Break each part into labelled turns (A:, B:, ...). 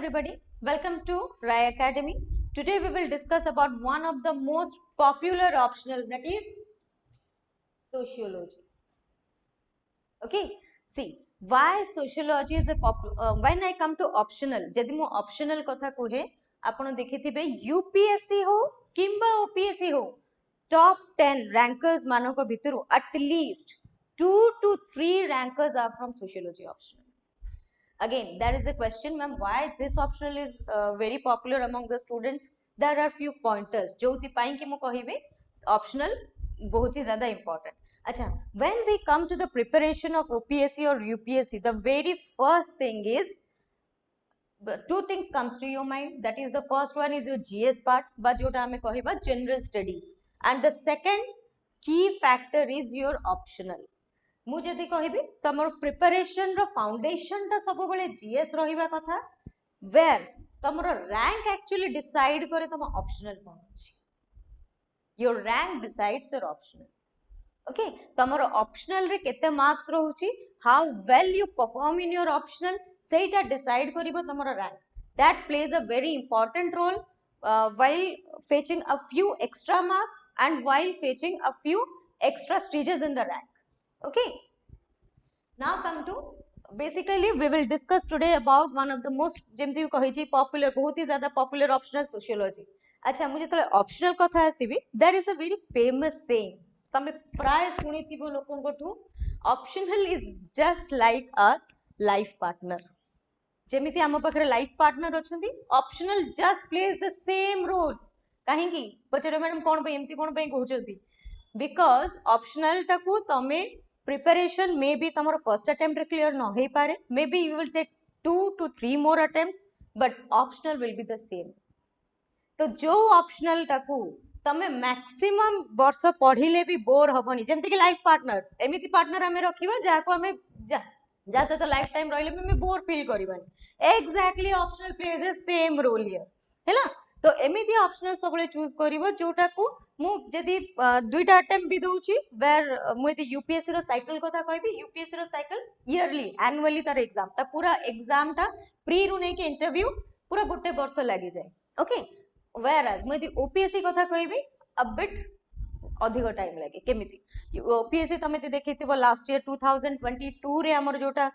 A: Everybody, welcome to Rai Academy. Today we will discuss about one of the most popular optional, that is sociology. Okay, see why sociology is a when I come to optional, जदि मु optional कथा कहे आपण देखिथिबे UPSC हो किंबा OPSC हो top 10 rankers मानक भितरु at least 2 to 3 rankers are from sociology optional. Again, there is a question, ma'am, why this optional is very popular among the students. There are few pointers जो पाई कि मु कहिबे optional बहुत ही ज़्यादा important. अच्छा, when we come to the preparation of OPSC or UPSC, the very first thing is two things comes to your mind. That is, the first one is your GS part, but जोटा हमें कहिबा general studies, and the second key factor is your optional. मु जदि कहिबी तमर preparation रो foundation ता सब बेले GS रहिबा कथा, where तमर रैंक एक्चुअली डिसाइड करे तम ऑप्शनल कोन अछि. Your rank decides your optional. Okay, तमर ऑप्शनल रे केते मार्क्स रहउची, how well you perform in your optional, सेटा डिसाइड करिबो तमर रैंक. That plays a very important role while fetching a few extra mark and while fetching a few extra stages in the rank. Okay, now come to basically we will discuss today about one of the most जेमती कहि popular, बहुत ही ज्यादा popular optional sociology. अच्छा, मुझे तो optional कथा आसीबी, there is a very famous saying तमे प्राय सुनिथिबो लोकंगठू, optional is just like a life partner. जेमिति आम पाखरे लाइफ पार्टनर अछंती, optional just plays the same role. काहेकि पचरे मैडम कोन पे एमती कोन पे कहउचंती, बिकॉज ऑप्शनल टाकू तमे प्रिपरेशन मे बी तमरो फर्स्ट अटेम्प्ट क्लियर न होई पारे, maybe you will take 2 to 3 more attempts, but optional will be the same. तो जो ऑप्शनल टाकू तमे मैक्सिमम वर्ष पढ़िले भी बोर हबनी, जेमति कि लाइफ पार्टनर, एमिति पार्टनर हमें रखिबा जाको हमें जा से तो लाइफ टाइम रहिले भी बोर फील करबानी. Exactly optional plays a same role here हैला. तो एमिति ऑप्शनल सबले चूज करिवो जोटा को मु जदी दुईटा अटेम्प्ट भी दउची, वेयर मु यदि यूपीएससी रो साइकिल कथा कहबी, यूपीएससी रो साइकिल इयरली एनुअली तार एग्जाम ता पूरा एग्जाम टा प्री रु नै के इंटरव्यू पूरा गोटे वर्ष लागि जाय. ओके, वेयर एज मु यदि ओपीएससी कथा कहबी अ बिट अधिक टाइम लगे. केमिति ओपीएससी तमे देखिथिबो लास्ट ईयर 2022 रे हमर जोटा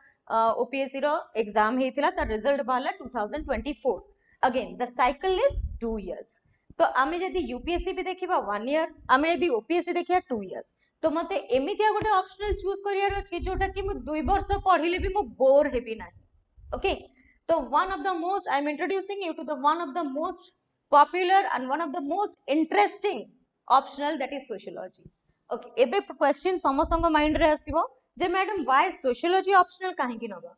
A: ओपीएससी रो एग्जाम हेतिला तार रिजल्ट बाहला 2024. Again the cycle is 2 years. तो आमे जदी यूपीएससी भी देखिबा 1 year, आमे यदि ओपीएससी देखिया 2 years, तो मते एमितिया गोटे ऑप्शनल चूज करियार अछि जोटा कि मु 2 वर्ष पढिले भी मु बोर हेबी ना. ओके, तो one of the most I am introducing you to the one of the most popular and one of the most interesting optional, that is sociology. Okay, एबे क्वेश्चन समस्तଙ୍କ माइंड रे आसीबो जे मैडम व्हाई सोशियोलॉजी ऑप्शनल काहे कि नबा.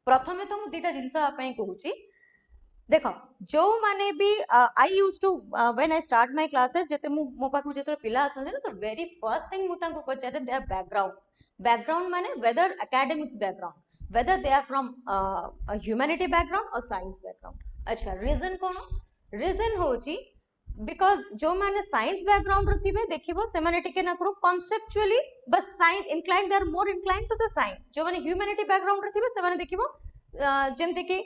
A: प्रथमे तो मु दीटा जिंस आपै कहूची, देखो जो माने भी I use to when I start my classes, जते मो पाखु जते पिला आसन ना, तो वेरी फर्स्ट थिंग मु तांको पचारे देयर बैकग्राउंड. बैकग्राउंड माने whether academics background, whether they are from humanity background और साइंस बैकग्राउंड. अच्छा, रीजन कोन? रीजन होची बिकॉज जो माने साइंस बैकग्राउंड रो थिबे देखिबो से माने टिके ना करू कॉन्सेप्चुअली बस science inclined, they are more inclined to the science. जो माने ह्यूमैनिटी बैकग्राउंड रो थिबे से माने देखिबो जेमते कि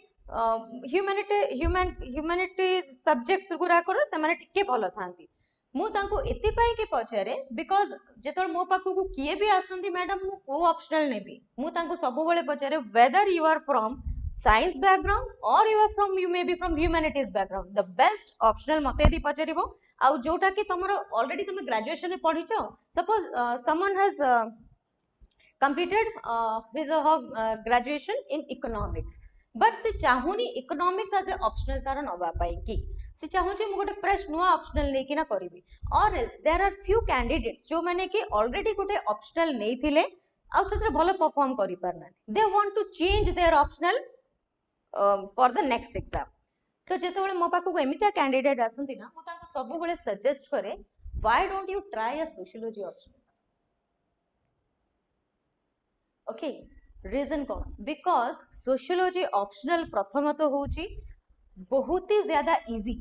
A: ह्यूमैनिटी सब्जेक्ट्स गुरा करो से माने टिके भलो थांती. मु तांको एति पाई के पछारे बिकॉज जेतोल मो पाखु को किए भी आसंती मैडम मु को ऑप्शनल नेबी, मु तांको सब बेले पछारे whether you are from science background or you may be from humanities background, the best optional मते यदि पचारिबो आ जोटा कि तमरो ऑलरेडी तुम ग्रेजुएशन में पढिछो, suppose someone has completed his or her graduation in economics, but से चाहुनी इकोनॉमिक्स एज ए ऑप्शनल तार नबा पाई कि से चाहूची मु गोटे फ्रेश नुआ ऑप्शनल लेकिन ना करिवि. और else there are few candidates जो माने कि ऑलरेडी गोटे ऑप्शनल नै थिले आ सेतरे भलो परफॉर्म करि परना, they want to change their optional for the next exam. तो जेतेबेले मो पाखु एमितिया कैंडिडेट आसंती ना, मु ताको सब बेले सजेस्ट करे why don't you try a sociology option. Okay, reason कौन? बिकॉज सोशियोलॉजी ऑप्शनल प्रथम तो होची बहुत ही ज्यादा इजी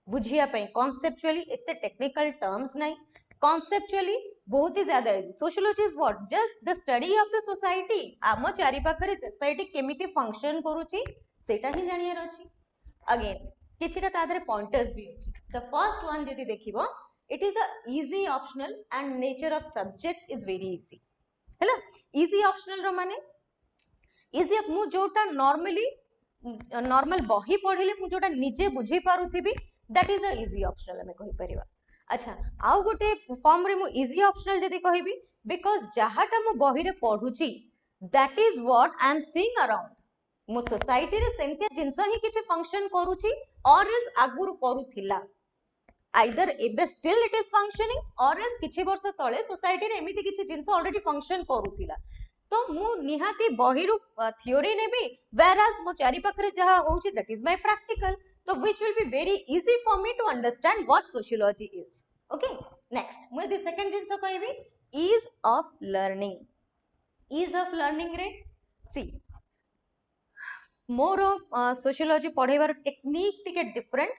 A: बुझिया पई, कॉन्सेप्चुअली एते टेक्निकल टर्म्स नहीं, कॉन्सेप्चुअली बहुत ही ज्यादा easy. Sociology is what? Just the study of the society. आम चारि पाखरे सोसाइटी केमिति फंक्शन करूची सेटा ही जानियार अछि अगेन किछिटा तादरे पॉइंटर्स भी अछि द फर्स्ट वन जदि देखिबो it is a easy optional and nature of subject is very easy हैला इजी ऑप्शनल रो माने इजी मु जोटा नॉर्मली नॉर्मल बही पढ़िले मु जोटा निजे बुझी पारुथिबी that is a easy optional हमें कहि परिबा अच्छा आउ गोटे फॉर्म रे मु इजी ऑप्शनल जदि कहिबी बिकॉज जहाटा मु बही रे पढुची that is what I am seeing around मु सोसाइटी रे सेमते जिंस ही किछि फंक्शन करूची और एल्स आगुरु करूथिला आइदर एबे still it is functioning or else किछि वर्ष तळे सोसाइटी रे एमिति किछि जिंस ऑलरेडी फंक्शन करूथिला तो मु निहाती बहिरु थियोरी नेबी whereas मो चारि पाखरे जहा होउची दैट इज माय प्रैक्टिकल तो which will be very easy for me to understand what sociology is okay next मु द सेकंड जिंस कहबी ease of learning रे सी मोर सोशियोलॉजी पढ़ेबार टेक्निक टिके डिफरेंट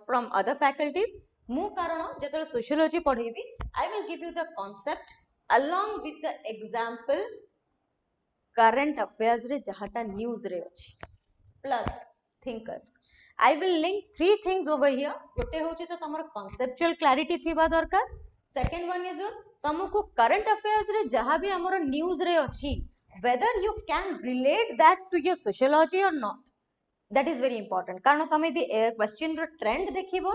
A: फ्रॉम अदर फैकल्टीज मु कारण जतले सोशियोलॉजी पढ़ेबी I will give you the concept along with the example current affairs रे जहाटा न्यूज रे अछि plus thinkers I will link three things over here गोटे होची तो तमर कांसेप्चुअल क्लैरिटी थिबा दरकार सेकंड वन इज तुमको करंट अफेयर्स रे जहां भी हमर न्यूज रे अछि whether you can relate that to your sociology or not that is very important कारण तमे दी क्वेश्चन रो ट्रेंड देखिबो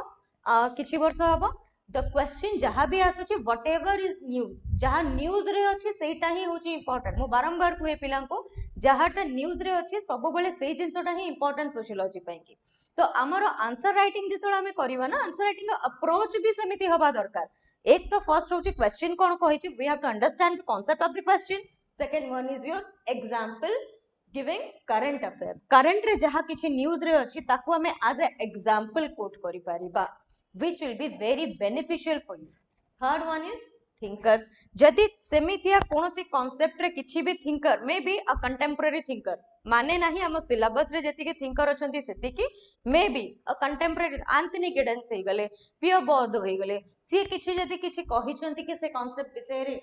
A: किछि वर्ष हबो द क्वेश्चन जहां भी आसुची व्हाटएवर इज न्यूज जहां न्यूज रे अछि सेटा ही होची इंपोर्टेंट मु बारंबार कुए पिलांको जहाटा न्यूज रे अछि सब बेले सेही जिंसटा ही इंपोर्टेंट सोशियोलॉजी पई की तो हमर आंसर राइटिंग जेतोला हमें करबा ना आंसर राइटिंग अप्रोच भी समिति हबा दरकार एक तो फर्स्ट होची क्वेश्चन कोन कहिची we have to understand the concept of the question second one is your example giving current affairs current रे जहा किछि न्यूज रे अछि ताकू हमें एज ए एग्जांपल कोट करि परिबा which will be very beneficial for you third one is thinkers जदि सेमितिया कोनोसी कांसेप्ट रे किछि भी thinker may be a contemporary thinker माने नाही हम सिलेबस रे जति के थिंकर अछंती सेति की may be a contemporary Anthony Giddens हे गले पियर बोर्डो हे गले सी किछि जदि किछि कहिसंती कि से कांसेप्ट विषय रे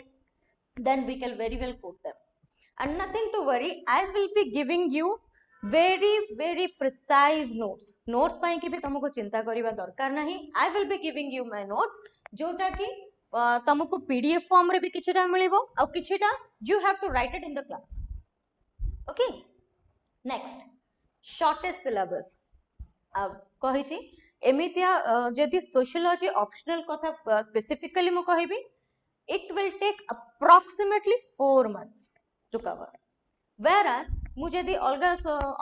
A: then we can very well quote them and nothing to worry I will be giving you very precise notes पाई कि भी तुमको चिंता करिबा दरकार नाही I will be giving you my notes जोटा कि तुमको पीडीएफ फॉर्म रे भी किछिटा मिलिबो आ किछिटा you have to write it in the class okay next shortest syllabus अब कहिछि एमितिया जदि सोशियोलॉजी ऑप्शनल कथा स्पेसिफिकली मु कहिबी it will take approximately 4 months to cover whereas मु जदि अलगा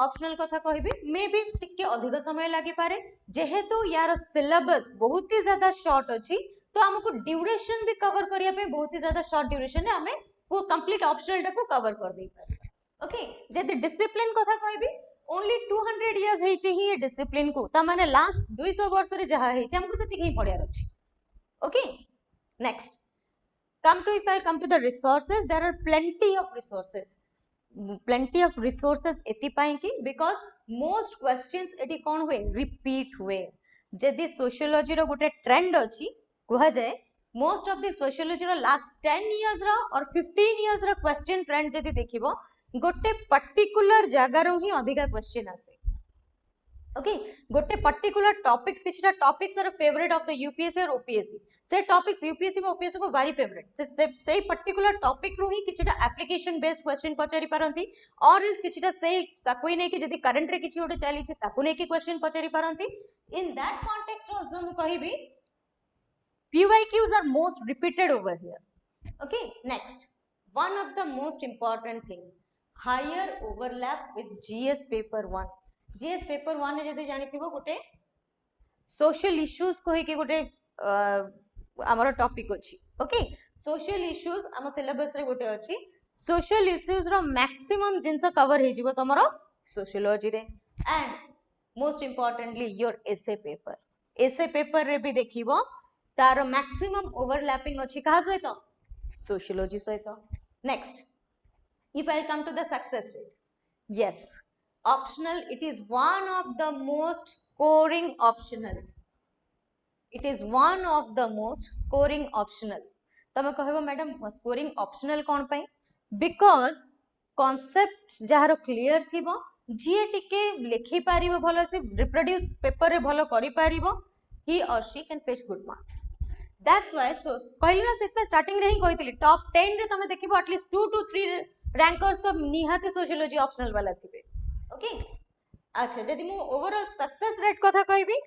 A: ऑप्शनल कथा कहबी मे बी टिके अधिक समय लागि पारे जेहेतु यार सिलेबस बहुत ही ज्यादा शॉर्ट अछि तो हमको ड्यूरेशन भी कवर करिया पे बहुत ही ज्यादा शॉर्ट ड्यूरेशन ने हमें वो कंप्लीट ऑप्शनल को कवर कर दे पारे ओके जदि डिसिप्लिन कथा कहबी ओनली 200 इयर्स हेछि ही डिसिप्लिन को ता माने लास्ट 200 वर्ष रे जहा हेछि हमको सेति ही पढियार अछि okay next if I come to the resources there are plenty of resources eti pai ki because most questions eti kon हुए repeat हुए जदि sociology रो गोटे trend अछि कहा जाए most of the sociology row last 10 years रो और 15 years रो question trend जदि देखिबो गोटे particular जगह रो ही अधिका question आसे ओके गोटे पर्टिकुलर टॉपिक्स किछटा topics are favourite of the UPSC और ओपीएससी से टॉपिक्स यूपीएससी और ओपीएससी को वेरी फेवरेट से पर्टिकुलर टॉपिक रू ही किछटा एप्लीकेशन बेस्ड क्वेश्चन पचारि पारंती और इस किछटा से ताकुई नै कि जदी करंट रे किछि ओटे चली छै ताकु नै कि क्वेश्चन पचारि पारंती इन दैट कॉन्टेक्स्ट आल्सो मु कहिबी PYQs are most repeated over here okay next one of the most important thing higher overlap with GS paper 1 GS paper 1 जदि जानिथिबो गोटे सोशल इश्यूज कहि के गोटे हमर टॉपिक अछि ओके सोशल इश्यूज हम सिलेबस रे गोटे अछि सोशल इश्यूज रो मैक्सिमम जिंस कवर हे जिवो तमरो सोशियोलॉजी रे and most importantly your essay paper रे भी देखिबो तार मैक्सिमम ओवरलैपिंग अछि कहा सहित सोशियोलॉजी सहित next if I come to the success rate yes optional it is one of the most scoring optional it is one of the most scoring optional तमे कहबो madam scoring optional कोन पई because concept जहारो clear थिबो जी टिके लिखि पारिबो भलो से reproduce paper रे भलो करि पारिबो he or she can fetch good marks. That's why so कहली ना से स्टार्टिंग रे ही कहितली टॉप 10 रे तमे देखिबो एटलीस्ट 2 to 3 रैंकर्स तो निहाते सोशियोलॉजी ऑप्शनल वाला थिबे ओके अच्छा जदि मु ओवरऑल सक्सेस रेट कथा कहबी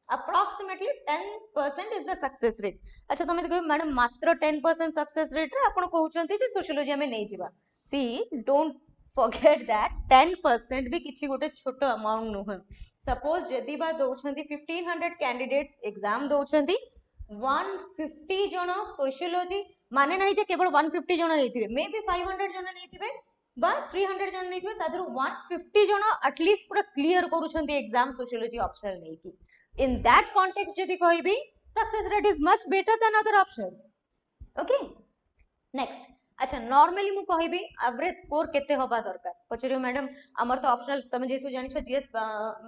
A: approximately 10% is the success rate अच्छा तमे कहबी मैडम मात्र 10% सक्सेस रेट रे आपण कहउचंती जे सोशियोलॉजी हमें नै जिबा सी डोंट forget that 10% भी किछि गोटे छोटो अमाउंट नुह सपोज जदि बा दउछंती 1500 कैंडिडेट्स एग्जाम दउछंती 150 जन सोशियोलॉजी माने नाही जे केवल 150 जन नैथिबे मे बी 500 जन नैथिबे बा 300 जन नैथिबे तादरु 150 जन एटलीस्ट पूरा क्लियर करूछंती एग्जाम सोशियोलॉजी ऑप्शनल नै की in that context जदि कहबी success rate is much better than other options okay next अच्छा नॉर्मली मु कहबी एवरेज स्कोर केते होबा दरकार पचरियो मैडम हमर तो ऑप्शनल तमे जेतु जानिछो जीएस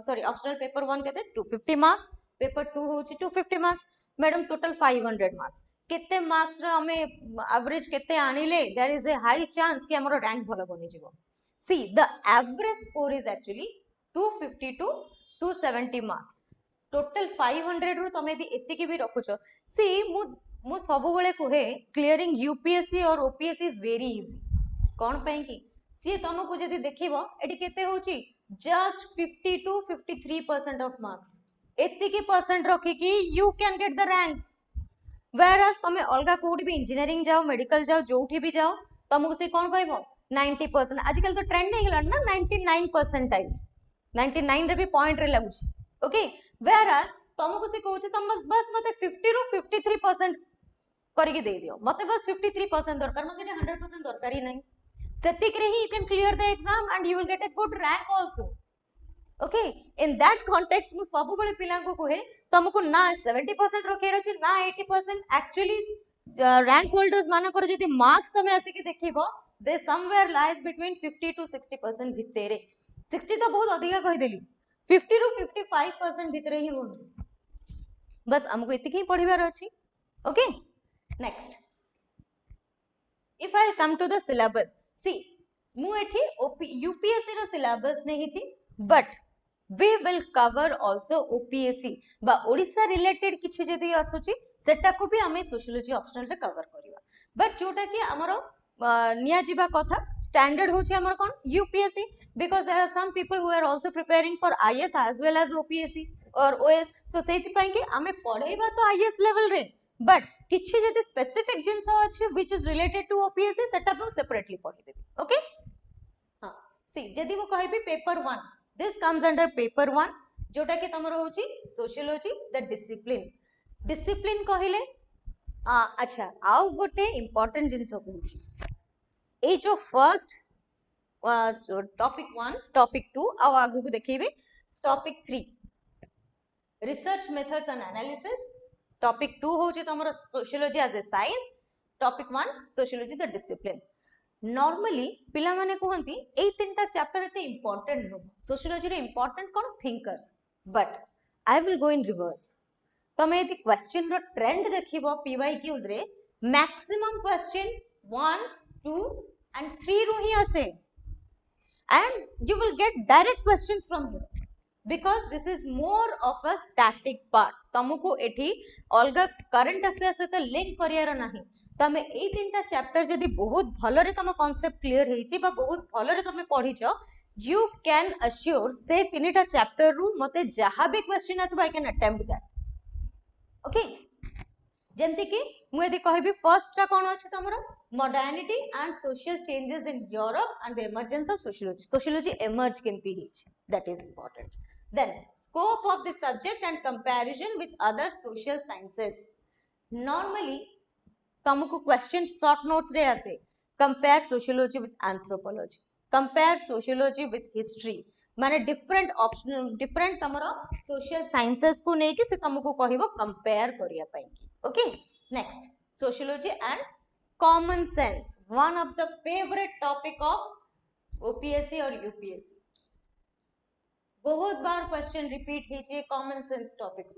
A: सॉरी ऑप्शनल पेपर 1 केते 250 मार्क्स पेपर 2 होची 250 मार्क्स मैडम टोटल 500 मार्क्स केते मार्क्स रे हमें एवरेज केते आनिले there is a high chance कि हमरो रैंक भलो बनि जिवो see the average score is actually 250 to 270 marks total 500 रु तमे यदि एतिकी भी रखुछो सी मु सबु बेले कहे क्लियरिंग यूपीएससी और ओपीएससी इज वेरी इजी कौन पे कि सी तुमको जदि देखिबो एटी केते होची जस्ट 50 टू 53% ऑफ मार्क्स एतिकी परसेंट रखी कि you can get the ranks whereas तमे अलगा कोड भी इंजीनियरिंग जाओ मेडिकल जाओ जोठी भी जाओ तुमको से कौन कहबो 90% आजकल तो ट्रेंड नहीं गला ना 99% टाइम 99 रे भी पॉइंट रे लागुची ओके whereas तुमको से कहूची तुम बस मते 50 रो 53% करके दे दियो मते बस 53% दरकार मते 100% दरकार ही नहीं सेतिक रे ही you can clear the exam and you will get a good rank also okay in that context मु सब बळे पिला को कहे तुमको ना 70% रखे रछि ना 80% एक्चुअली रैंक होल्डर्स माने कर जदी मार्क्स तमे आसी के देखिबो they somewhere lies between 50 to 60% भितरे 60 तो बहुत अधिक कहि देली 50 टू 55% भितरे ही रहू बस हमको इतकी पढिबार अछि okay next if I come to the syllabus see mu ethi UPSC ro syllabus nahi chi but we will cover also OPSC ba Odisha related kiछि जदि आसुची सेटा को भी हमें सोशियोलॉजी ऑप्शनल रे कवर करिवा बट जोटा कि हमरो निया जीवा कथा स्टैंडर्ड होची हमर कोन UPSC because there are some people who are also preparing for IS as well as OPSC or OS तो सेति पई कि हमें पढेबा तो IS लेवल रे बट किछि जदि स्पेसिफिक जिंस अछि which is related to OPSC set up separately पढि देबी ओके हां सी जदि मु कहबी paper 1 this comes under paper 1 जोटा कि तमरो होची सोशियोलॉजी द डिसिप्लिन कहिले अच्छा आउ गोटे इंपोर्टेंट जिंस कहूची ए जो फर्स्ट टॉपिक 1 टॉपिक 2 आ आगु को देखिबे topic 3 research methods and analysis topic 2 होची तमरो sociology as a science topic 1 sociology the discipline normally पिला माने कहंती ए तीनटा चैप्टर एते इंपोर्टेंट नो सोशियोलॉजी रे इंपोर्टेंट कोन thinkers but I will go in reverse तमे यदि क्वेश्चन रो ट्रेंड देखिबो पीवाईक्यूज रे मैक्सिमम क्वेश्चन 1 2 एंड 3 रो ही आसे and you will get direct questions from here because this is more of a static part तुमको एठी अलगा करंट अफेयर्स से लिंक करियार नाही तमे ए तीनटा चैप्टर जदी बहुत भलो रे तम कांसेप्ट क्लियर हेची बा बहुत भलो रे तमे पढिचो यू कैन अश्योर से तीनटा चैप्टर रु मते जहा भी क्वेश्चन आसे I can attempt that okay जेमति कि मु यदि कहबी फर्स्ट टा कोन अछि तमरो modernity and social changes in Europe and the emergence of sociology emerge केमति हेची that is important then scope of the subject and comparison with other social sciences normally तुमको question short notes रे आसे compare sociology with anthropology compare sociology with history माने different option different तमरो social sciences को नै कि से तुमको कहिबो compare करिया पई okay next sociology and common sense one of the favorite topic of OPSC और UPSC बहुत बार क्वेश्चन रिपीट हेचे common sense topic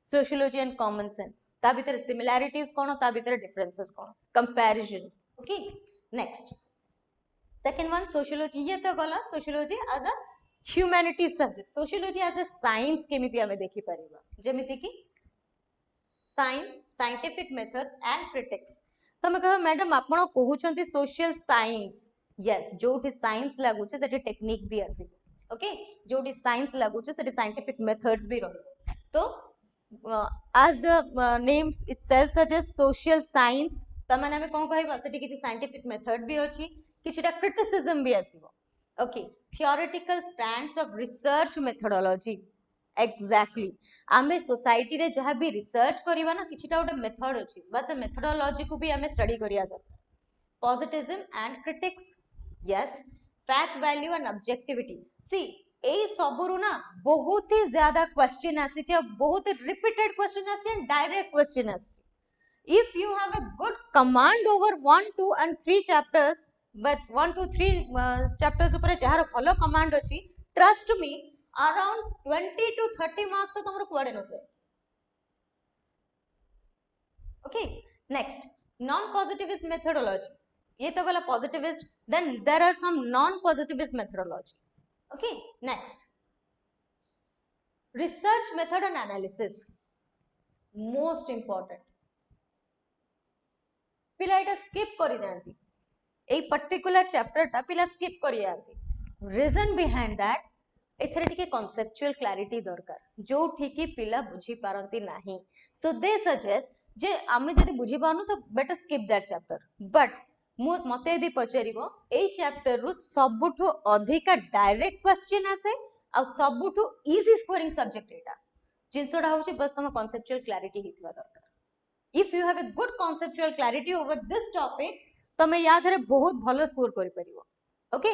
A: sociology and common sense ता भीतर सिमिलरिटीज कोन ता भीतर डिफरेंसेस कोन comparison okay next second one sociology, ये तो गला sociology as a humanities subject, sociology as a science केमिति हमें देखि परिबा, जेमिति कि science scientific methods and critics. तो मैं कह मैडम आपण कहउछंती सोशल साइंस, यस जोठी साइंस लागुचे सेठी टेक्निक भी आसी, ओके जोठी साइंस लागुचे सेठी साइंटिफिक मेथड्स भी रही। तो as the name itself suggests social science, तमाने हमें कौन कहबा सेठी किछि साइंटिफिक मेथड भी अछि, किछिटा क्रिटिसिज्म भी आसीबो, okay theoretical stands of research methodology, exactly आमे सोसाइटी रे जहाँ भी रिसर्च करिबा ना किछिटा गोटे मेथड अछि, बस मेथोडोलॉजी को भी आमे स्टडी करिया दरकार। Positivism and critics, yes fact value and objectivity, सी এই सबरु ना बहुत ही ज्यादा क्वेश्चन आसी छै, बहुत ही रिपीटेड क्वेश्चन आसी एंड डायरेक्ट क्वेश्चन आसी। if you have a good command over 1 2 and 3 chapters, but 1 2 3 chapters ऊपर जहार भलो कमांड अछि, trust me around 20 to 30 marks तो तमरो कुआडे न जाय। Okay next non positivist methodology, ये तो गला positivist, then there are some non positivist methodology. Okay next research method and analysis, most important, पिला एटा स्किप करि जांती, ए पर्टिकुलर चैप्टर टा पिला स्किप करि जांती। रीजन बिहाइंड दैट एथरे टिके कॉन्सेप्चुअल क्लैरिटी दरकार, जो ठिकी पिला बुझी पारंती नाही, सो दे सजेस्ट जे आमे जदि बुझी पानु तो better skip that chapter. But मते यदि पचारिबो ए चैप्टर रु सबुठु अधिका डायरेक्ट क्वेश्चन आसे आ सबुठु इजी स्कोरिंग सब्जेक्ट एटा, जिनसोडा होची बस तम कॉन्सेप्चुअल क्लैरिटी हितवा दरकार। if you have a good conceptual clarity over this topic, तमे याद रे बहुत भलो स्कोर करि परिबो। Okay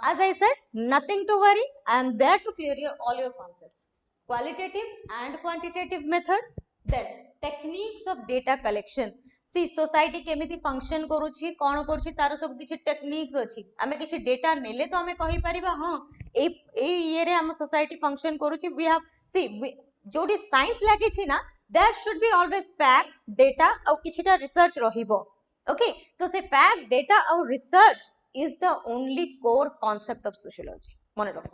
A: as I said, nothing to worry, I am there to clear all your concepts, qualitative and quantitative method, then techniques of data collection, see society केमिति function करूची कोन करूची तार सब किछि टेक्निक्स अछि, हमें किछि डेटा नेले तो हमें कहि परिबा हां ए ये रे हम सोसाइटी फंक्शन करूची, वी हैव सी जोडी साइंस लागी छी ना, there should be always fact data और किछिटा रिसर्च रहिबो। ओके तो से फैक्ट डेटा और research is the only core concept of sociology, mone rakho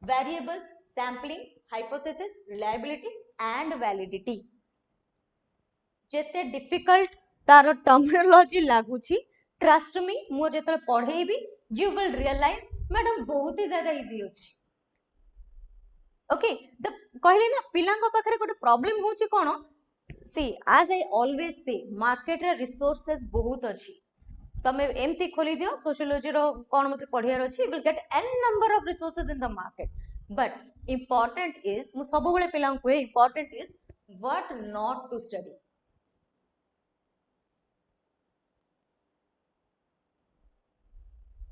A: variables sampling hypothesis reliability and validity, जेते डिफिकल्ट तार टर्मिनोलॉजी लागुची, ट्रस्ट मी मु जेते पढेबी you will realize मैडम बहुत ही ज्यादा इजी अछि। ओके द कहले ना पिलांग पाखरे गोटे प्रॉब्लम होची कोन, सी as I always say market रे रिसोर्सेस बहुत अछि, तमे एमती खोली दियो सोशियोलॉजी रो कोन मते पढियार अछि, will get n number of resources in the market, but important is मु सब बेले पिलांग को important is what not to study.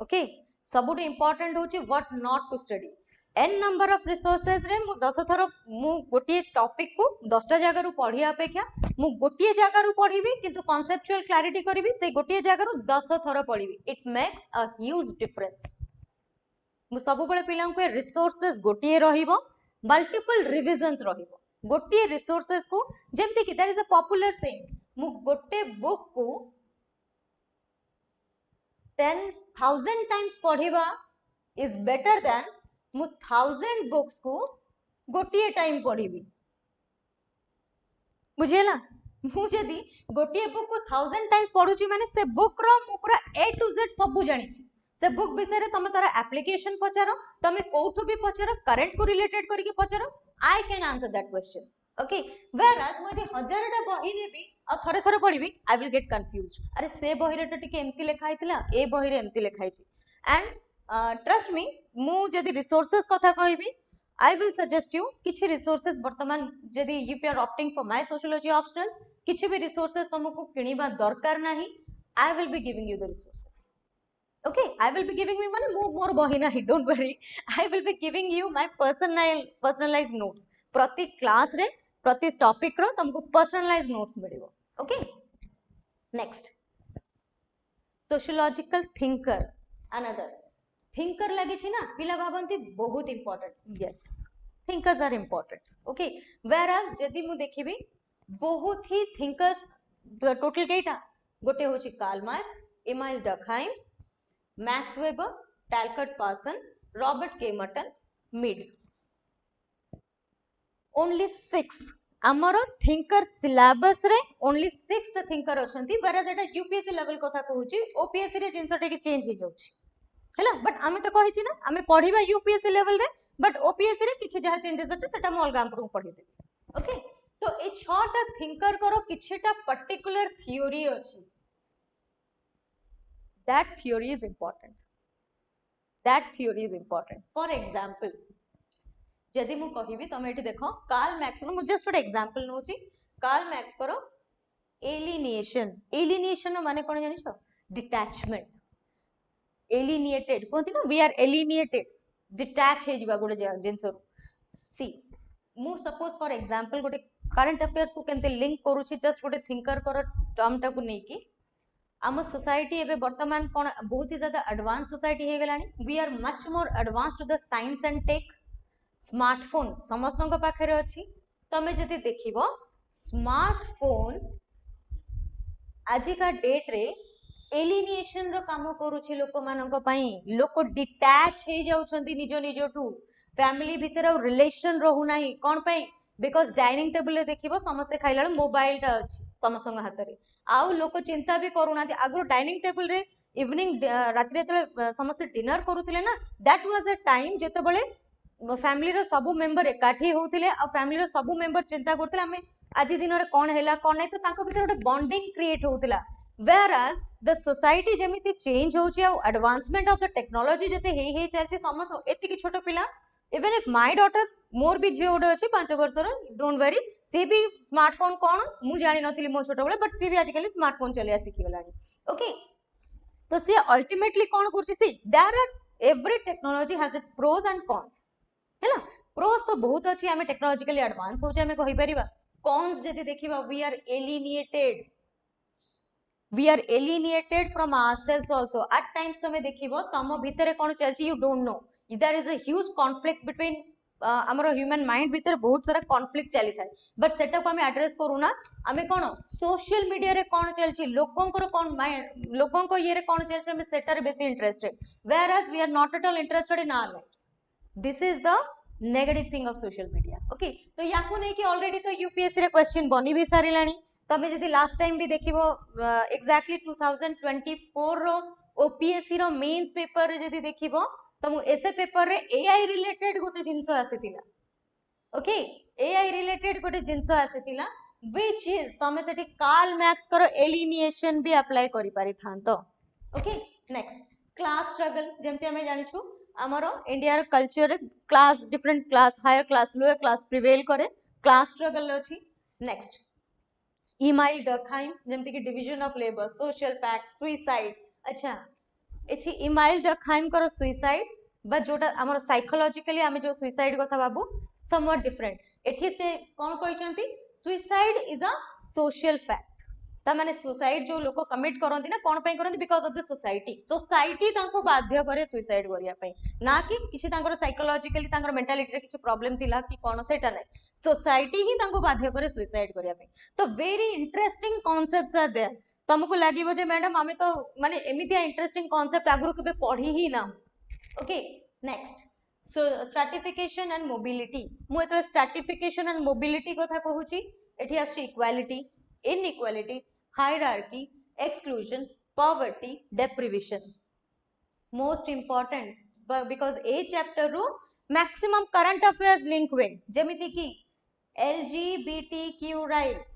A: Okay सबुठ इंपोर्टेंट होची what not to study. n number of resources रे मु 10 थरो मु गोटे टॉपिक को 10टा जगह रु पढिया अपेक्षा मु गोटे जगह रु पढिबी, किंतु कॉन्सेप्चुअल क्लैरिटी करिवि से गोटे जगह रु 10 थरो पढिबी, it makes a huge difference. मु सब बेले पिलांग को रिसोर्सेस गोटे रहिबो, मल्टीपल रिविजन्स रहिबो, गोटे रिसोर्सेस को जेमति कि that is a popular saying, मु गोटे बुक को 10,000 टाइम्स पढ़िबा इज बेटर देन मु 1000 बुक्स को गोटे टाइम पढ़िबी। बुझेला मु जदी गोटे बुक को 1000 टाइम्स पढुची माने से बुक रो मु पूरा ए टू जेड सब जानि छी, से बुक विषय रे तमे तारा एप्लीकेशन पचारो, तमे कोठु भी पचारो, करंट को रिलेटेड करके पचारो, I can answer that question. Okay whereas मु यदि 1000टा बही नेबी आ थरे थरे पढिबी, आई विल गेट कंफ्यूज्ड, अरे से बही रे टिके एमती लिखा हितला, ए बही रे एमती लिखा हिची। एंड ट्रस्ट मी मु जदी रिसोर्सेस कथा कहबी, I will suggest you किछि resources वर्तमान जदि if you are opting for my sociology optionals, किछि भी resources तुमको किनिबा दरकार नाही, I will be giving you the resources. Okay, I will be giving you माने मोर बही नाही, don't worry, I will be giving you my personalized notes, प्रति class रे प्रति टॉपिक रो तुमको personalized notes मिलिबो। Okay, next sociological thinker, another thinker लगे छी ना पिला भाबंती बहुत important, yes thinkers are important. Okay whereas जदी मु देखिबी बहुत ही थिंकर्स टोटल केटा, गोटे होची Karl Marx, Emmanuel Durkheim, Max Weber, Talcott Parson, Robert K Merton, Mead. Only 6 आमर थिंकर सिलेबस रे ओनली 6 थिंकर अछंती बरा जेटा यूपीएससी लेवल कथा कहूची ओपीएससी रे जिंस टे चेंज हो जाउची हैला बट आमे तो कहिची ना आमे पढिबा यूपीएससी लेवल रे बट ओपीएससी रे किछि जहा चेंजेस अछि सेटा म अलगा आपको पढि देबी ओके। तो ए छटा थिंकर करो किछिटा पर्टिकुलर थ्योरी अछि that theory is important that theory is important for example जदि मु कहिबी तमे एठी देखो कार्ल मैक्स नो मु जस्ट गोटे एग्जांपल नउची कार्ल मैक्स करो एलिनिएशन एलिनिएशन माने कोन जानि छ डिटैचमेंट एलिनिएटेड कहती ना वी आर एलिनिएटेड डिटैच हे जिबा गोटे जिंस सी मु सपोज फॉर एग्जांपल गोटे करंट अफेयर्स को केमते लिंक करूची जस्ट गोटे थिंकर करो टर्म टा को नै की आम सोसाइटी एबे वर्तमान कोन बहुत ही ज्यादा एडवांस सोसाइटी हे गलानी we are much more advance to the science and tech smartphone समस्त पाखे अच्छी तमें जदि देखिबो स्मार्टफोन आजिका डेट रे एलिनिएशन रो काम करूछि लोक मानक पई लोक डिटैच हे जाउछंती निज निजठू फैमिली भितर रिलेशन रहू नाही कोन पई बिकॉज डाइनिंग टेबल रे देखिबो समस्त खाइला मोबाइल टा अछि समस्त हाथ रे आउ लोक चिंता भी करूना आगु डाइनिंग टेबल रे इवनिंग राति रे समस्त डिनर करूथिले ना दैट वाज अ टाइम जेते बळे फैमिली रो सबु मेंबर एकाठी होउथिले आ फैमिली रो सबु मेंबर चिंता करथिले हमें आज दिन रे कोन हैला कोन नै तो तांको भीतर गोटे बॉन्डिंग क्रिएट होउथिला whereas the society जेमिति चेंज होउची आ एडवांसमेंट ऑफ द टेक्नोलॉजी जते हे चलची समस्त एति की छोटो पिला इवन इफ माय डॉटर मोर भी जे ओडे अछि 5 वर्ष रो डोंट वरी सी भी स्मार्टफोन कोन मु जानि नथिली मो छोटो बळे बट सी भी आजिकली स्मार्टफोन चलिया सिखि गलानी ओके। तो सी अल्टीमेटली कोन करछि सी there are every technology has its pros and cons है ना प्रोस तो बहुत अच्छी आम टेक्नोलॉजिकली एडवांस होचे आम कहि परिबा कॉन्स जदि देखिबा we are alienated from ourselves also at times तमे देखिबो तम भितरे कोन चलची you don't know there is a huge conflict between आमर ह्यूमन माइंड भितर बहुत सारा कॉन्फ्लिक्ट चली थाए बट सेटा को आम एड्रेस करूना आम कौन सोशल मीडिया रे कौन चलची लोकंकर कौन माइंड लोकंक ये रे कौन चलची आम सेटार बेसी interested whereas we are not at all interested in our lives this is the negative thing of social media okay तो याकू नहीं कि ऑलरेडी तो यूपीएससी रे क्वेश्चन बनी भी सारी लानी तमे जदि लास्ट टाइम भी देखिबो एग्जैक्टली 2024 रो ओपीएससी रो मेंस पेपर जदि देखिबो तमु एसे पेपर रे एआई रिलेटेड गोटे जिंस आसीतिला ओके एआई रिलेटेड गोटे जिंस आसीतिला व्हिच इज तमे सेठी कार्ल मैक्स करो एलिनिएशन भी अप्लाई करि पारि थांतो ओके। नेक्स्ट क्लास स्ट्रगल जेमति हमें जानि छु आमर India culture class different class higher class lower class prevail करे क्लास स्ट्रगल अछि। नेक्स्ट इमाइल डर्कहाइम जेमति कि division of labour social pact suicide अच्छा एठी इमाइल डर्कहाइम करो सुइसाइड बट जोटा आमर साइकोलॉजिकली आमे जो सुइसाइड कथा बाबू समवट डिफरेंट एठी से कोन कहिसंती suicide is a social fact तामाने सुसाइड जो लोक कमिट करंती ना कोन पई करंती बिकॉज ऑफ द सोसाइटी तांको बाध्य करे सुसाइड करिया पई ना कि किछि तांकर साइकोलॉजिकली तांकर मेंटालिटी रे किछि प्रॉब्लम थिला कि कोन सेटा नै सोसाइटी ही तांको बाध्य करे सुसाइड करिया पई तो very interesting concepts are there तुमको लागिबो जे मैडम हमें तो माने एमितिया इंटरेस्टिंग कांसेप्ट आगुरु केबे पढी ही ना okay. Next so stratification and mobility मु एतो स्ट्रैटिफिकेशन एंड मोबिलिटी कथा कहूची एठी आछि equality inequality hierarchy exclusion poverty deprivation most important because a chapter ru maximum current affairs link हुए जेमिति कि LGBTQ rights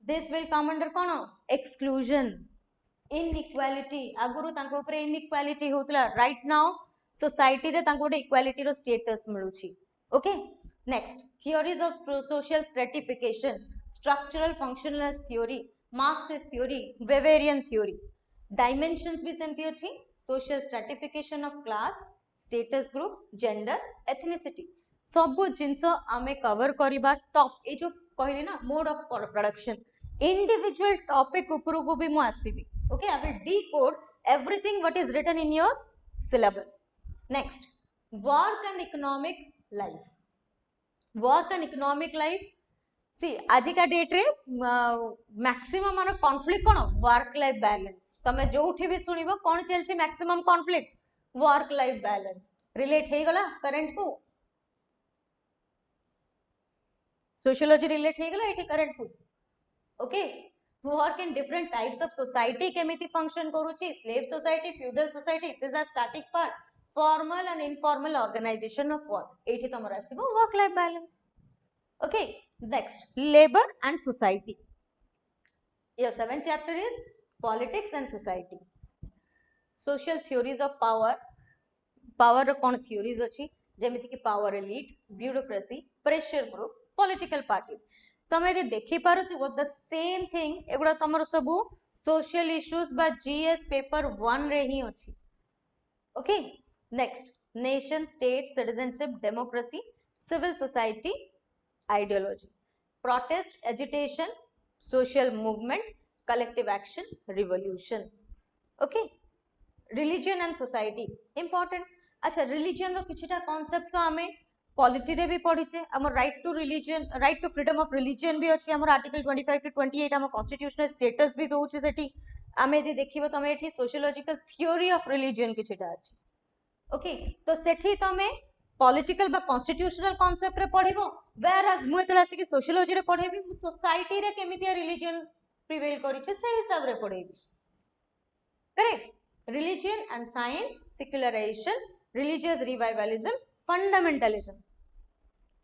A: this will come under cone exclusion inequality आगुरु तांको ऊपर inequality होतला right now society रे तांको equality रो status मिलुची okay. Next, theories of social stratification, structural functionalist theory, Marxist theory, Weberian theory. Dimensions भी सेमती अछि social stratification of class, status group, gender, ethnicity. सब जिंस आमे कवर करिबा टॉप ए जो कहली ना mode of production individual topic ऊपर को भी मु आसीबी okay I will decode everything what is written in your syllabus. Next, work and economic life. Work and economic life सी आजिका डेट रे मैक्सिमम माने कॉन्फ्लिक्ट कोन वर्क लाइफ बैलेंस तमे जोठी भी सुनिबो कोन चलछि maximum conflict work life balance relate हे गला करंट को सोशियोलॉजी रिलेट हे गला एठी करंट को okay work in different types of society केमिति फंक्शन करूछि slave society feudal society this are static part formal and informal organisation of work एठी तमरा आसीबो work life balance okay next labor and society your seventh chapter is politics and society social theories of power ro kon theories अछि जेमिति कि power elite bureaucracy pressure group political parties तमे यदि देखि पारुथिबो the same thing एगुडा तमर सबु social issues बा GS paper 1 रे ही अछि okay next nation state citizenship democracy civil society ideology protest agitation social movement collective action revolution okay religion and society important अच्छा religion रो किछटा concept तो हमें पॉलिटी रे भी पढिछे हमर right to religion right to freedom of religion भी अछि हमर आर्टिकल 25 टू 28 हम कॉन्स्टिट्यूशनल स्टेटस भी दोउछि सेठी हमें यदि देखिबो तमे एठी सोशियोलॉजिकल थ्योरी ऑफ रिलीजन किछटा अछि ओके तो सेठी तमे पॉलिटिकल बा कॉन्स्टिट्यूशनल कांसेप्ट रे पढिबो वेयर एज मु एतला आसी कि सोशियोलॉजी रे पढेबी सोसाइटी रे केमितिया रिलीजन प्रिवेल करिছে সেই हिसाब रे पढेबी correct religion and science secularisation religious revivalism fundamentalism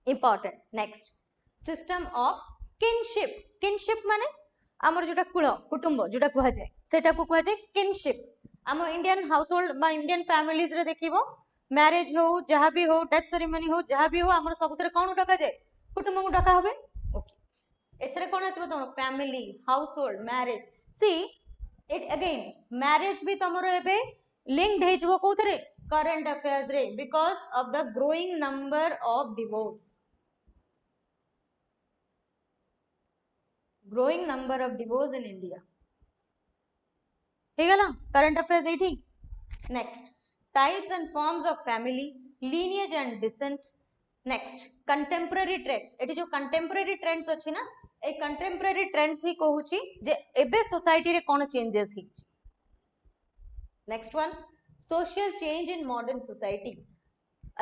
A: important next system of kinship माने हमर जोटा कुल कुटुंब जोटा कुहा जाय सेटा को कुहा जाय किनशिप हम इंडियन हाउस होल्ड बा इंडियन फैमिलीज रे देखिबो मैरिज हो जहाँ भी हो डेथ सेरेमनी हो जहाँ भी हो हमर सबुतरे कोन डका जाय कुटुंब को डका होबे ओके एथरे कोन आसीबो तम family house hold marriage see it again marriage भी तमरो एबे लिंक्ड हे जबो कोथरे करंट अफेयर्स रे because of the growing number of divorce growing number of divorce in India हे गला करंट अफेयर्स एठी next types and forms of family lineage and descent next contemporary trends एठी जो contemporary trends अछि ना ए contemporary trends ही कहूची जे एबे society रे कोन changes ही next one social change in modern society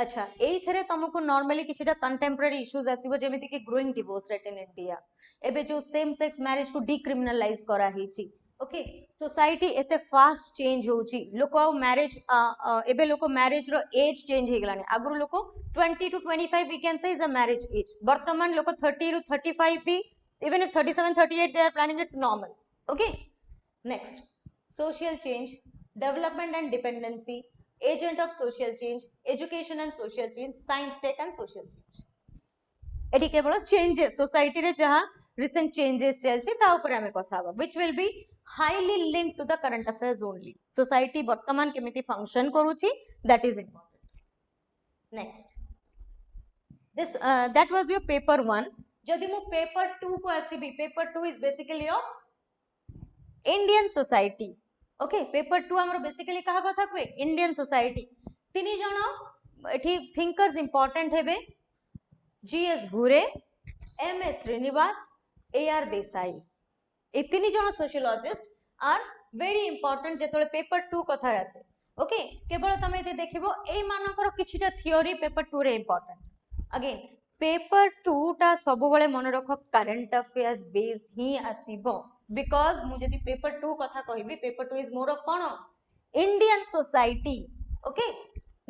A: अच्छा एई थरे तुमको नॉर्मली किछटा कंटेम्पररी इश्यूज आसीबो जेमिति कि growing divorce rate in India एबे जो सेम सेक्स मैरिज को डिक्रिमिनलाइज करा हिची ओके सोसाइटी एते फास्ट चेंज होउची लोको मैरिज एबे लोको मैरिज रो एज चेंज हे गलानी आगुर लोको 20 to 25 we can say is a marriage age वर्तमान लोको 30 to 35 भी even if 37 38 they are planning it's normal okay next social change development and dependency agent of social change education and social change science tech and social change एठी केवल changes society रे जहां recent changes चलछि ता ऊपर हमें कथा हबा which will be highly linked to the current affairs only society वर्तमान केमिति फंक्शन करूछि that is important next this that was your paper 1 जदि मु पेपर 2 को आसीबी paper 2 is basically of Indian society okay paper 2 हमर बेसिकली कहा कथा कुए इंडियन सोसाइटी तीन जण एठी थिंकर्स इंपोर्टेंट हेबे जीएस घुरे एमएस श्रीनिवास एआर देसाई ए तीन जण सोशियोलॉजिस्ट आर वेरी इंपोर्टेंट जेतले पेपर 2 कथा आसे ओके केवल तमे यदि देखिबो ए मानकर किछटा थ्योरी पेपर 2 रे इंपोर्टेंट अगेन पेपर 2 टा सब बेले मन रख करंट अफेयर्स बेस्ड ही आसीबो बिकॉज मु जदि पेपर 2 कथा कहबी पेपर 2 इज मोर ऑफ कोन Indian society okay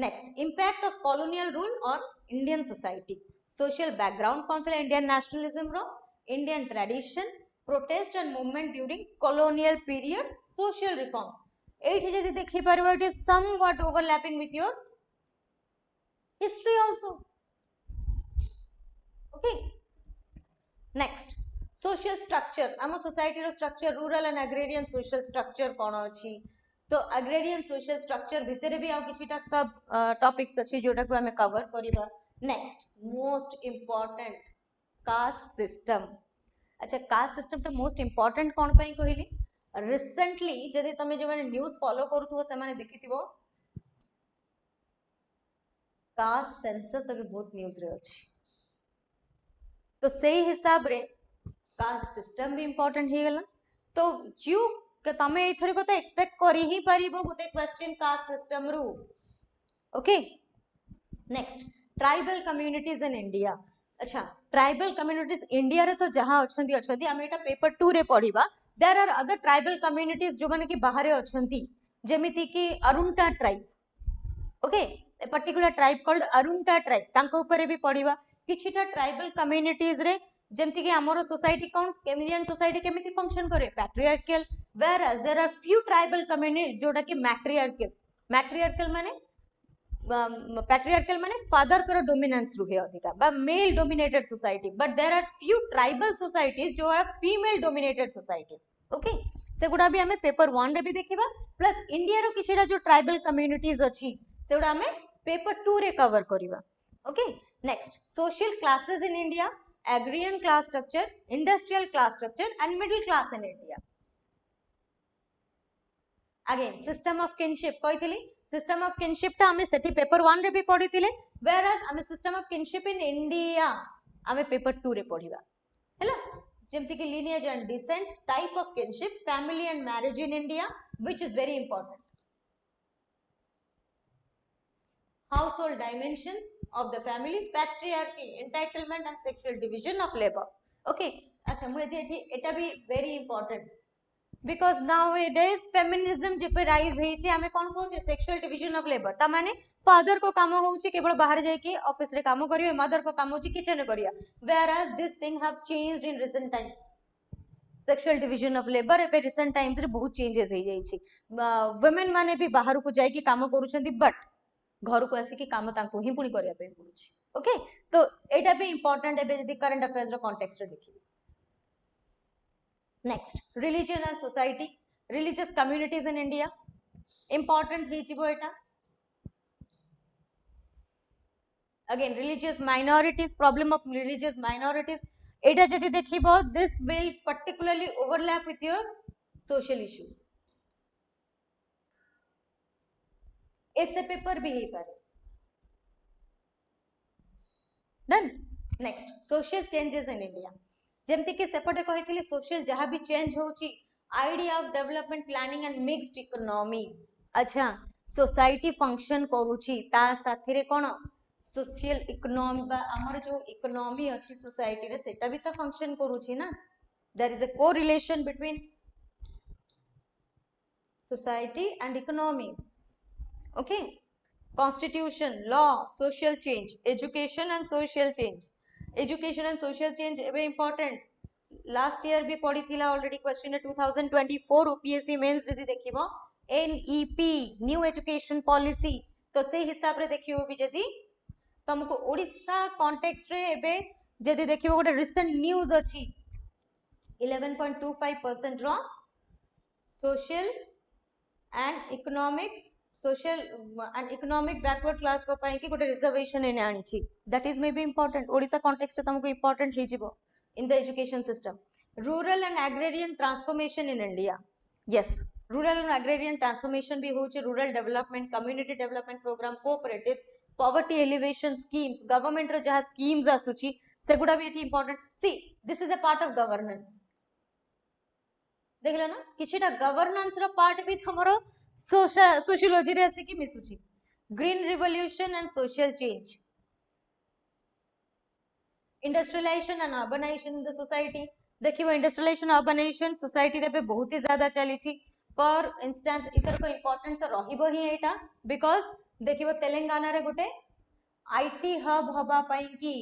A: next impact of colonial rule on Indian society social background कौन था इंडियन नेशनलिज्म रो Indian tradition protest and movement during colonial period social reforms एठी जदि देखि परबो it is somewhat overlapping with your history also okay next social structure आम society रो structure rural and agrarian social structure कोन अछि तो एग्रेरियन सोशल स्ट्रक्चर भितरे भी आ किछटा सब टॉपिक्स अछि जोटा को हमें कवर करिबा next most important caste system अच्छा कास्ट सिस्टम तो मोस्ट इंपोर्टेंट कोन पई कहली रिसेंटली जदि तमे जो माने न्यूज़ फॉलो करथुबो से माने देखिथिबो कास्ट सेंसस अभी बहुत न्यूज़ रे अछि तो से हिसाब रे कास्ट सिस्टम भी इंपोर्टेंट हो गला तो यू तमे एथर को एक्सपेक्ट करी ही परिबो गोटे क्वेश्चन कास्ट सिस्टम रु okay next tribal communities in India अच्छा ट्राइबल कम्युनिटीज इंडिया रे तो जहां अछंती अछंती हम एटा पेपर 2 रे पढिबा there are other tribal communities जो माने कि बाहर अछंती जेमिति कि Arunta tribe okay a particular tribe called Arunta tribe तांको ऊपर भी पढिबा किछिटा ट्राइबल कम्युनिटीज रे जेमति कि हमरो सोसाइटी कोन इंडियन सोसाइटी केमिति फंक्शन करे patriarchal whereas there are few tribal community जोटा कि मैट्रियार्कल माने पैट्रियार्कल माने फादर कर डोमिनेंस रुहे अधिका बा male dominated society but there are few tribal societies जो are female dominated societies okay से गुडा भी हमें पेपर 1 रे भी देखिबा प्लस इंडिया रो किछिरा जो ट्राइबल कम्युनिटीज अछि से गुडा हमें पेपर 2 रे कवर करिबा okay next social classes in India agrarian class structure industrial class structure and middle class in India again system of kinship कहितली सिस्टम ऑफ किनशिप ता हमें सेठी पेपर 1 रे भी पढी थिले वेयर एज हमें system of kinship in India हमें पेपर 2 रे पढिबा हैला जेमति कि lineage and descent type of kinship family and marriage in India which is very important household dimensions of the family patriarchy entitlement and sexual division of labor okay अच्छा मुझे एठी एटा भी very important because nowadays feminism जे पे rise हेछि हमें कोन कहूचे sexual division of labour ता माने father को काम होउची केवल बाहर जाय कि ऑफिस रे काम करियो मदर को काम होउची किचन करिया whereas this thing have changed in recent times sexual division of labour एबे रिसेंट टाइम्स रे बहुत चेंजेस हे जाईछि वुमेन माने भी बाहर को जाय कि काम करूछंती बट घर को आसी कि काम तांको ही पुणी करिया पे पड़ुछि ओके तो एटा भी इंपोर्टेंट एबे जदी करंट अफेयर्स रो कॉन्टेक्स्ट रे देखि next religion and society religious communities in India important हे जिवो एटा again religious minorities problem of religious minorities एटा जदी देखिबो this will particularly overlap with your social issues ऐसे पेपर भी हे पारे done next social changes in India जेमति कि सेपटे कहितली सोशल जहां भी चेंज होउची idea of development planning and mixed economy अच्छा सोसाइटी फंक्शन करूची ता साथी रे कोन सोशल इकोनॉमी बा हमर जो इकोनॉमी अछि सोसाइटी रे सेटा भी तो फंक्शन करूची ना there is a correlation between society and economy okay constitution law social change education and social change एबे important last year भी पढ़ी थिला already question 2024 OPSC मेंस जदी देखिबो NEP न्यू एजुकेशन पॉलिसी तो से हिसाब रे देखिबो भी जदी तुमको ओडिसा कॉन्टेक्स्ट रे एबे जदी देखिबो गोटे रिसेंट न्यूज अछि 11.25% रो social and economic social and economic backward class को पाई कि गोटे रिजर्वेशन एने आनी छी that is may be important Odisha context तुमको इंपोर्टेंट हे जिवो in the education system rural and agrarian transformation in India yes rural and agrarian transformation भी होचे rural development community development programme cooperatives poverty alleviation schemes government रो जहा schemes आसुची सेगुडा भी एठी इंपोर्टेंट सी this is a part of governance देखला ना किछिटा गवर्नेंस रो पार्ट भी हमरो सोशियोलॉजी रे आसी कि मिसुची green revolution and social change industrialisation and urbanisation in the society देखिबो इंडस्ट्रियलाइजेशन अर्बनाइजेशन सोसाइटी रे पे बहुत ही ज्यादा चली छी फॉर इंस्टेंस इतर को इंपोर्टेंट तो रहिबो ही एटा बिकॉज़ देखिबो तेलंगाना रे गोटे आईटी हब हबा पई की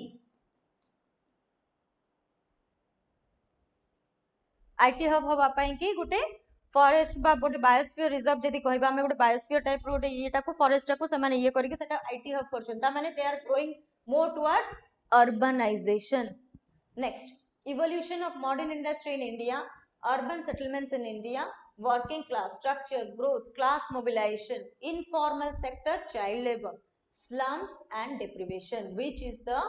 A: आईटी हब हबा पई की गोटे फॉरेस्ट बा गोटे बायोस्फीयर रिजर्व जदी कहबा हम गोटे बायोस्फीयर टाइप रो गोटे येटा को फॉरेस्ट को से माने ये करके सेटा आईटी हब करछन ता माने they are growing more towards urbanization next evolution of modern industry in India urban settlements in India working class structure growth class mobilization informal sector child labor slums and deprivation which is the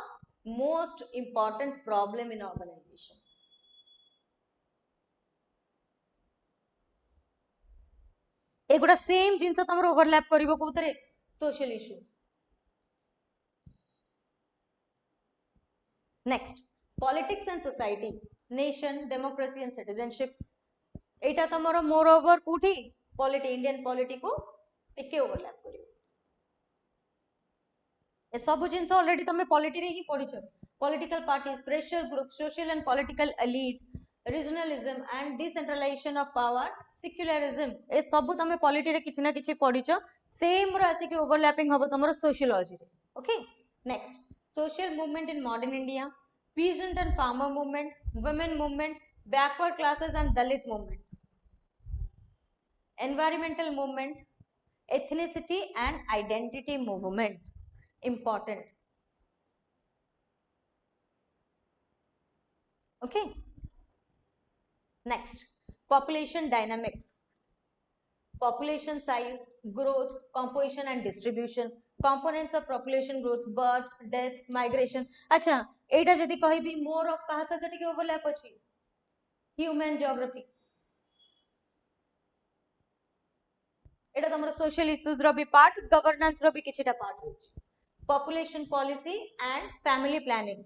A: most important problem in urbanization एगुडा same things तमर overlap करिवो कोतरे social issues next politics and society, nation, democracy and citizenship, एटा तमरो moreover कोठी polity, Indian polity को टिके overlap करियो। ए सब जिंस ऑलरेडी तमे पॉलिटी रे ही पढिछो। Political parties, pressure group, social and political elite, regionalism and decentralisation of power, secularism, ए सब तमे पॉलिटी रे किछि ना किछि पढिछो। सेम रो आसी के ओवरलैपिंग हबो तमरो सोशियोलॉजी रे। Okay, next, social movement in modern India, peasant and farmer movement, women movement, backward classes and Dalit movement, environmental movement, ethnicity and identity movement, important. Okay, next, population dynamics, population size, growth, composition and distribution, components of population growth, birth, death, migration. अच्छा, एटा जदि कहबी more of कहा सहित टिके overlap अछि, human geography, एटा तमरो social issues रो भी part, governance रो भी किछिटा part होछि, population policy and family planning,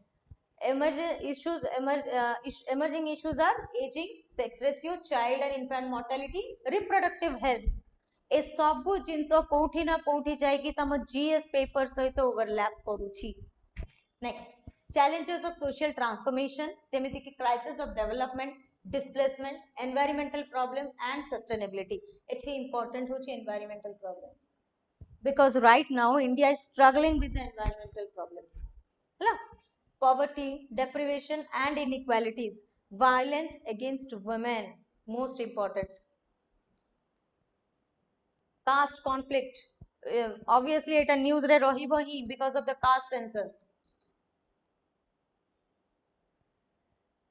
A: emerging issues are aging, sex ratio, child and infant mortality, reproductive health. ए सबु जिंस कोठी ना कोठी जाय कि तम जीएस पेपर सहित ओवरलैप करूची। Next, challenges of social transformation जेमिति कि crisis of development, displacement, environmental problem and sustainability. एठी important होची environmental problem, because right now India is struggling with the environmental problems. ହେଲା, poverty, deprivation and inequalities, violence against women, most important, caste conflict, obviously eta news re rahibo hi because of the caste census,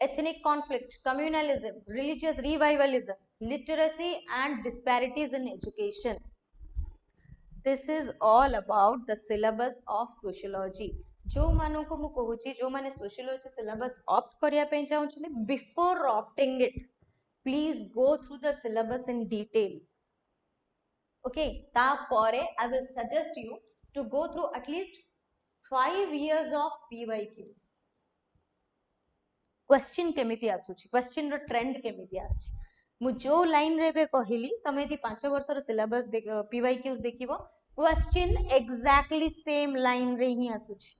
A: ethnic conflict, communalism, religious revivalism, literacy and disparities in education. This is all about the syllabus of sociology. जो मानू को मु कहूची, जो माने sociology syllabus opt करिया पे चाहूछनी, before opting it please go through the syllabus in detail. Okay, तापरे I will suggest you to go through at least 5 years of PYQs. Question केमिति आसुची, क्वेश्चन रो ट्रेंड केमिति आछि, मु जो लाइन रे बे कहिली तमे यदि 5 वर्ष रो सिलेबस PYQs देखिबो, क्वेश्चन एग्जैक्टली सेम लाइन रे ही आसुची।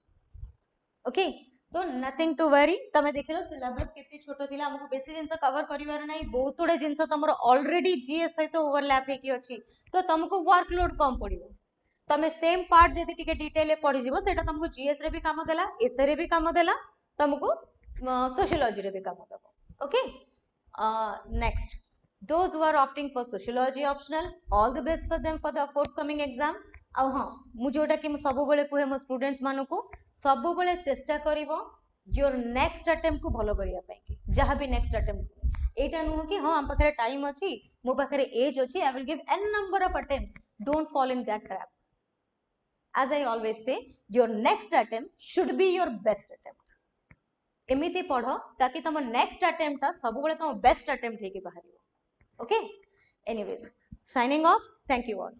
A: ओके, तो नथिंग टू वरी, तमे देखिलो सिलेबस केते छोटो थिला, हमको बेसी जिंस कवर करिवार नै, बहुत उडे जिंस तमरो ऑलरेडी जीएस सहित ओवरलैप हे कि अछि, तो तुमको वर्कलोड कम पड़िबो। तमे सेम पार्ट जदि टिके डिटेल पढ़ी जिवो, सेटा तुमको जीएस रे भी काम देला, एसए रे भी काम देला, तुमको sociology रे भी काम दबो। Okay, next, those who are opting for sociology optional, all the best for them for the forthcoming exam. आ हाँ, मु जोटा कि सबु बेले कुहे मो स्टूडेंट्स मानु को सबु बेले चेष्टा करिवो योर नेक्स्ट अटेम्प्ट को भलो करिया पई कि जहां भी नेक्स्ट अटेम्प्ट, एटा नु कि हां हम पाखरे टाइम अछि, मो पाखरे एज अछि, आई will give n number of attempts, don't fall in that trap. As I always say, your next attempt should be your best attempt. एमिति पढ़ो ताकि तुम नेक्स्ट अटेम्प्ट ता सब बेले तुम बेस्ट अटेम्प्ट हेके बाहरियो। Okay, anyways, signing off, thank you all.